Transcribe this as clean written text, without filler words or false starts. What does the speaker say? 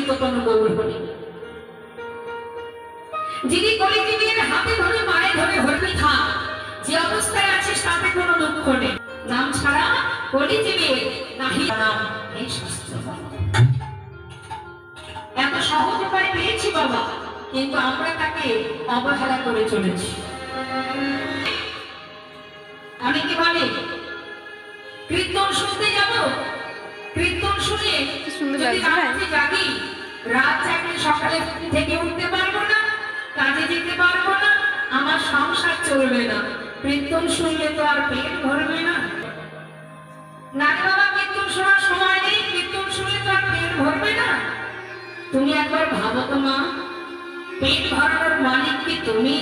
চিরতন গৌর হরি। যিনি কলিজীবের হাতে ধরে মায়ে ধরে হরি থাক, যে অবস্থায় আছিস তাতে কোনো দুঃখ নেই। নাম ছাড়া কলিজীবের নাহি নাম, এই শাস্ত্র বলে। এত সহজ উপায় পেয়েছি বাবা, কিন্তু আমরা তাকে অবহেলা করে চলেছি। অনেকে বলে কীর্তন শুনতে যাব, কীর্তন শুনে যদি রাত্রে জাগি, রাত জাগলে সকালে থেকে উঠতে পারবো না, কাজে যেতে পারবো না, আমার সংসার চলবে না। কীর্তন শুনলে তো আর পেট ভরবে না। না বাবা, কীর্তন শোনার সময় নেই, কীর্তন শুনলে তো আর পেট ভরবে না। তুমি একবার ভাবো তো মা, পেট ভরানোর মালিক কি তুমি?